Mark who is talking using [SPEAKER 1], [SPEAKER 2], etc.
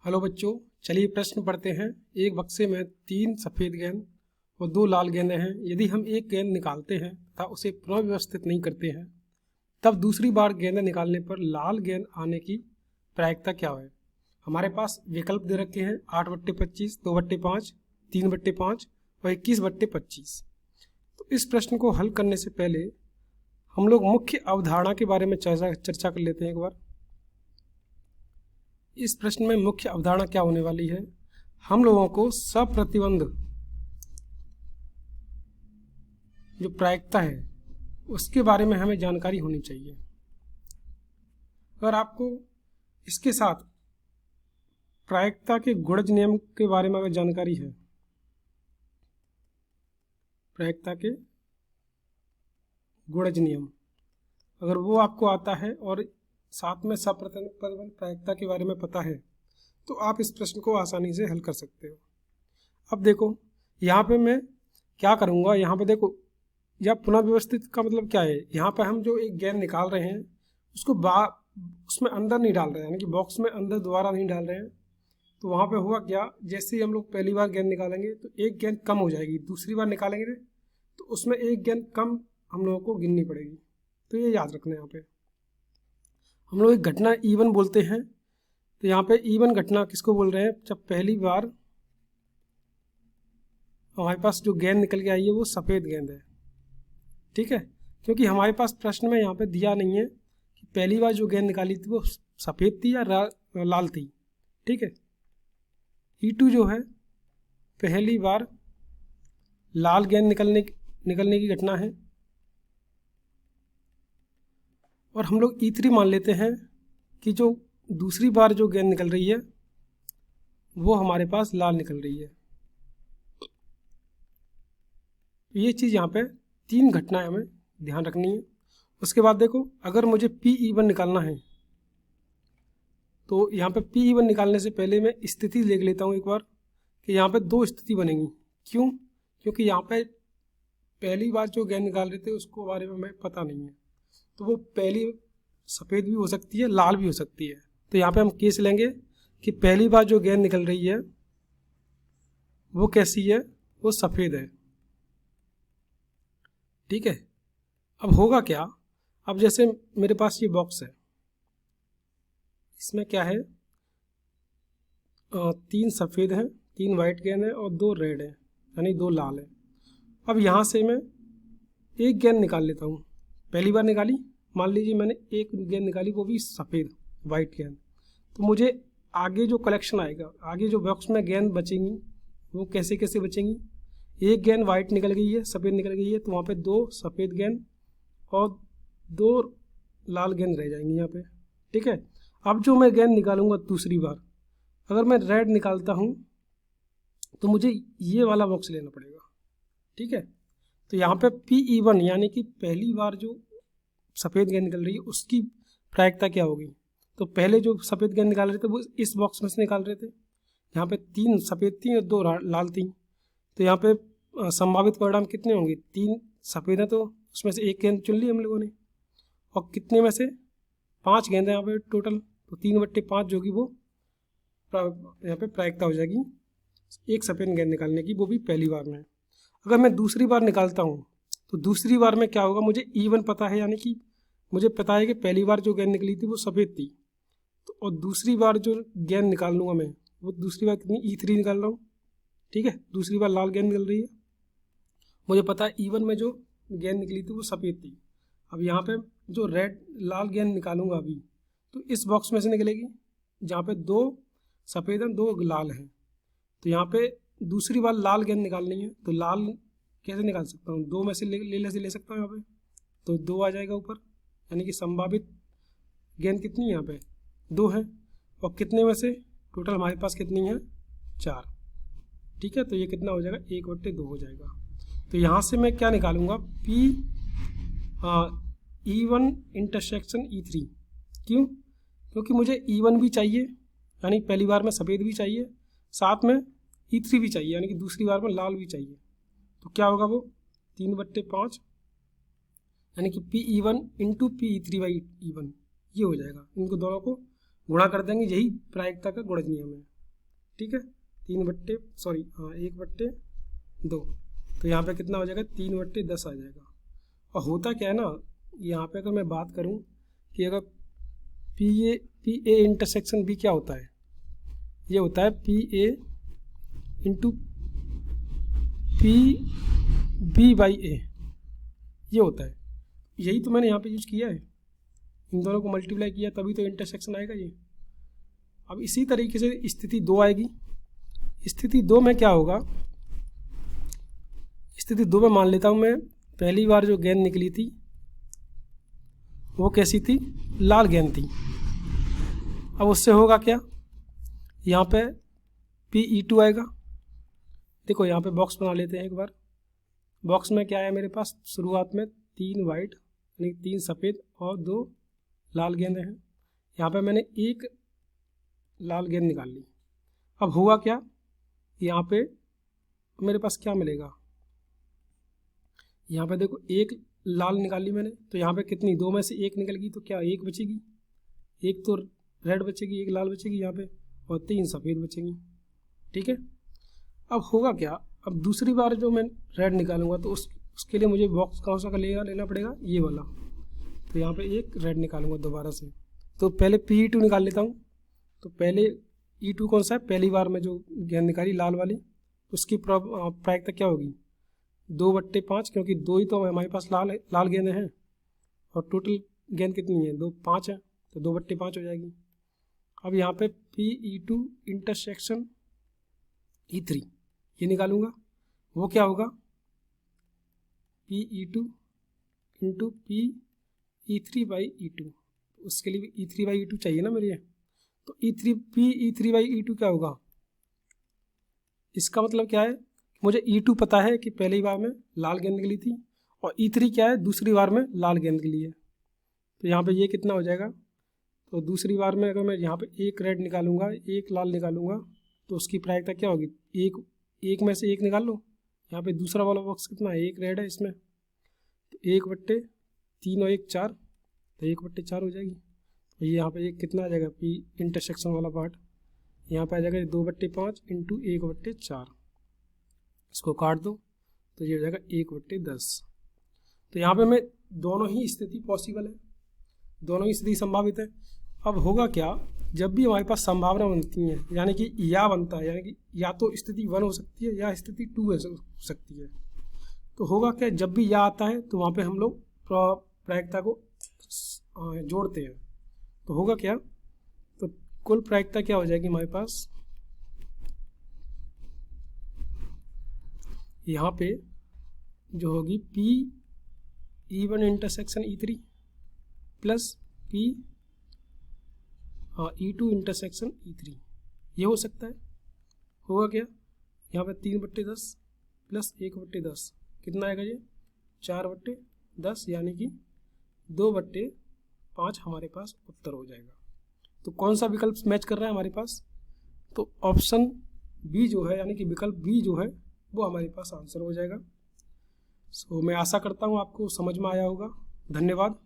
[SPEAKER 1] Hello बच्चों, चलिए प्रश्न पढ़ते हैं। एक बक्से में 3 सफ़ेद गेंद और 2 लाल गेंदें हैं। यदि हम एक गेंद निकालते हैं तथा उसे पुनः व्यवस्थित नहीं करते हैं, तब दूसरी बार गेंदें निकालने पर लाल गेंद आने की प्रायिकता क्या है। हमारे पास विकल्प दे रखे हैं 8/25, 2/5, 3/5 और 21/25। तो इस प्रश्न को हल करने से पहले हम लोग मुख्य अवधारणा के बारे में चर्चा कर लेते हैं एक बार। इस प्रश्न में मुख्य अवधारणा क्या होने वाली है, हम लोगों को सप्रतिबंध जो प्रायिकता है उसके बारे में हमें जानकारी होनी चाहिए। अगर आपको इसके साथ प्रायिकता के गुणज नियम के बारे में अगर जानकारी है, प्रायिकता के गुणज नियम अगर वो आपको आता है और साथ में सप्रतिबंध प्रायिकता के बारे में पता है, तो आप इस प्रश्न को आसानी से हल कर सकते हो। अब देखो यहाँ पे मैं क्या करूँगा, यहाँ पे देखो या पुनर्व्यवस्थित का मतलब क्या है। यहाँ पर हम जो एक गेंद निकाल रहे हैं उसको उसमें अंदर नहीं डाल रहे हैं, यानी कि बॉक्स में अंदर दोबारा नहीं डाल रहे हैं। तो वहाँ पे हुआ क्या, जैसे ही हम लोग पहली बार गेंद निकालेंगे तो एक गेंद कम हो जाएगी, दूसरी बार निकालेंगे तो उसमें एक गेंद कम हम लोगों को गिननी पड़ेगी। तो ये याद रखना है। यहाँ पे हम लोग एक घटना ईवन बोलते हैं। तो यहाँ पे ईवन घटना किसको बोल रहे हैं, जब पहली बार हमारे पास जो गेंद निकल के आई है वो सफ़ेद गेंद है, ठीक है। क्योंकि हमारे पास प्रश्न में यहाँ पे दिया नहीं है कि पहली बार जो गेंद निकाली थी वो सफ़ेद थी या लाल थी, ठीक है। E2 जो है पहली बार लाल गेंद निकलने की घटना है, और हम लोग E3 मान लेते हैं कि जो दूसरी बार जो गेंद निकल रही है वो हमारे पास लाल निकल रही है। ये चीज़ यहाँ पे 3 घटनाएं हमें ध्यान रखनी है। उसके बाद देखो, अगर मुझे PE1 निकालना है तो यहाँ पे PE1 निकालने से पहले मैं स्थिति देख लेता हूँ एक बार कि यहाँ पे 2 स्थिति बनेंगी। क्यों? क्योंकि यहाँ पे पहली बार जो गेंद निकाल रहे थे उसको बारे में हमें पता नहीं है, तो वो पहली सफ़ेद भी हो सकती है, लाल भी हो सकती है। तो यहाँ पे हम केस लेंगे कि पहली बार जो गेंद निकल रही है वो कैसी है, वो सफ़ेद है, ठीक है। अब होगा क्या, अब जैसे मेरे पास ये बॉक्स है, इसमें क्या है, 3 सफ़ेद हैं, 3 वाइट गेंद है और 2 रेड है, यानी 2 लाल है। अब यहाँ से मैं एक गेंद निकाल लेता हूँ। पहली बार निकाली, मान लीजिए मैंने एक गेंद निकाली, वो भी सफ़ेद वाइट गेंद। तो मुझे आगे जो कलेक्शन आएगा, आगे जो बॉक्स में गेंद बचेंगी वो कैसे कैसे बचेंगी। एक गेंद वाइट निकल गई है, सफ़ेद निकल गई है, तो वहाँ पे 2 सफ़ेद गेंद और 2 लाल गेंद रह जाएंगी यहाँ पे, ठीक है। अब जो मैं गेंद निकालूंगा दूसरी बार, अगर मैं रेड निकालता हूँ तो मुझे ये वाला बॉक्स लेना पड़ेगा, ठीक है। तो यहाँ पे PE1 यानी कि पहली बार जो सफ़ेद गेंद निकल रही है उसकी प्रायिकता क्या होगी। तो पहले जो सफ़ेद गेंद निकाल रहे थे वो इस बॉक्स में से निकाल रहे थे, यहाँ पे 3 सफ़ेद थी और 2 लाल थी। तो यहाँ पे संभावित परिणाम कितने होंगे, 3 सफ़ेद है तो उसमें से एक गेंद चुन ली हम लोगों ने, और कितने में से 5 गेंद है यहाँ पे टोटल, तो 3/5 जो कि वो यहाँ पे प्रायिकता हो जाएगी एक सफ़ेद गेंद निकालने की, वो भी पहली बार में। अगर मैं दूसरी बार निकालता हूँ तो दूसरी बार में क्या होगा, मुझे E1 पता है, यानी कि मुझे पता है कि पहली बार जो गेंद निकली थी वो सफ़ेद थी। तो और दूसरी बार जो गेंद निकाल लूँगा मैं, वो दूसरी बार कितनी, E3 निकाल रहा हूँ, ठीक है। दूसरी बार लाल गेंद निकल रही है, मुझे पता है E1 में जो गेंद निकली थी वो सफ़ेद थी। अब यहाँ पे जो लाल गेंद निकालूंगा अभी, तो इस बॉक्स में से निकलेगी जहाँ पे 2 सफ़ेद हैं 2 लाल हैं। तो यहाँ पे दूसरी बार लाल गेंद निकालनी है, तो लाल कैसे निकाल सकता हूँ, 2 में से ले सकता हूँ यहाँ पे, तो 2 आ जाएगा ऊपर, यानी कि संभावित गेंद कितनी है यहाँ पे 2 है, और कितने में से टोटल हमारे पास कितनी है 4, ठीक है। तो ये कितना हो जाएगा, 1/2 हो जाएगा। तो यहाँ से मैं क्या निकालूंगा, E1 इंटरसेक्शन E3। क्यों? क्योंकि मुझे E1 भी चाहिए, यानी पहली बार में सफ़ेद भी चाहिए, साथ में E3 भी चाहिए, यानी कि दूसरी बार में लाल भी चाहिए। तो क्या होगा, वो 3/5 यानी कि PE1 इंटू PE3/E1 ये हो जाएगा। इनको दोनों को गुणा कर देंगे, यही प्रायिकता का गुणज नियम है। ठीक है, 1/2, तो यहाँ पे कितना हो जाएगा 3/10 आ जाएगा। और होता क्या है ना, यहाँ पे अगर मैं बात करूँ कि अगर पी ए इंटरसेक्शन बी क्या होता है, ये होता है P A into P B by A, ये होता है। यही तो मैंने यहाँ पे यूज किया है, इन दोनों को मल्टीप्लाई किया तभी तो इंटरसेक्शन आएगा ये। अब इसी तरीके से स्थिति 2 आएगी। स्थिति 2 में क्या होगा, स्थिति 2 में मान लेता हूँ मैं पहली बार जो गेंद निकली थी वो कैसी थी, लाल गेंद थी। अब उससे होगा क्या, यहाँ पे PE2 आएगा। देखो यहाँ पे बॉक्स बना लेते हैं एक बार। बॉक्स में क्या है मेरे पास, शुरुआत में 3 वाइट यानी 3 सफ़ेद और 2 लाल गेंदें हैं। यहाँ पे मैंने एक लाल गेंद निकाल ली। अब हुआ क्या, यहाँ पे मेरे पास क्या मिलेगा, यहाँ पे देखो एक लाल निकाल ली मैंने, तो यहाँ पे कितनी, 2 में से 1 निकल गई, तो क्या 1 बचेगी, एक तो रेड बचेगी, एक लाल बचेगी यहाँ पे, और 3 सफ़ेद बचेंगी। ठीक है, अब होगा क्या, अब दूसरी बार जो मैं रेड निकालूंगा तो उसके लिए मुझे बॉक्स कौन सा का लेना पड़ेगा, ये वाला। तो यहाँ पे एक रेड निकालूंगा दोबारा से। तो पहले PE2 निकाल लेता हूँ। तो पहले E2 कौन सा है, पहली बार में जो गेंद निकाली लाल वाली, उसकी प्रायिकता क्या होगी, 2/5, क्योंकि 2 ही तो हमारे पास लाल गेंदें हैं और टोटल गेंद कितनी है, 5 है, तो 2/5 हो जाएगी। अब यहाँ पे PE2 इंटरसेक्शन E3 ये निकालूंगा, वो क्या होगा, PE2 इंटू PE3/E2, उसके लिए भी E3/E2 चाहिए ना मेरे, तो PE3/E2 क्या होगा, इसका मतलब क्या है, मुझे E2 पता है कि पहली बार में लाल गेंद निकली थी, और E3 क्या है, दूसरी बार में लाल गेंद निकली है। तो यहाँ पे ये कितना हो जाएगा, तो दूसरी बार में अगर मैं यहाँ पे एक रेड निकालूंगा, एक लाल निकालूंगा, तो उसकी प्रायिकता क्या होगी, एक में से एक निकाल लो। यहाँ पे दूसरा वाला बॉक्स कितना है, एक रेड है इसमें, तो 1/3 और 1 4, तो 1/4 हो जाएगी। तो ये यहाँ पे एक कितना आ जाएगा, P इंटरसेक्शन वाला पार्ट यहाँ पे आ जाएगा 2/5 इंटू 1/4, इसको काट दो तो ये हो जाएगा 1/10। तो यहाँ पे मैं दोनों ही स्थिति पॉसिबल है, दोनों ही स्थिति संभावित है। अब होगा क्या, जब भी हमारे पास संभावना बनती है, यानी कि या बनता है, यानी कि या तो स्थिति 1 हो सकती है या स्थिति 2 हो सकती है, तो होगा क्या, जब भी या आता है तो वहाँ पे हम लोग प्रायिकता को जोड़ते हैं। तो होगा क्या, तो कुल प्रायिकता क्या हो जाएगी हमारे पास, यहाँ पे जो होगी PE1 intersection E3 plus E2 intersection E3, ये हो सकता है। होगा क्या, यहाँ पे 3/10 प्लस 1/10 कितना आएगा, ये 4/10, यानी कि 2/5 हमारे पास उत्तर हो जाएगा। तो कौन सा विकल्प मैच कर रहा है हमारे पास, तो ऑप्शन बी जो है, यानी कि विकल्प बी जो है वो हमारे पास आंसर हो जाएगा। सो मैं आशा करता हूँ आपको समझ में आया होगा। धन्यवाद।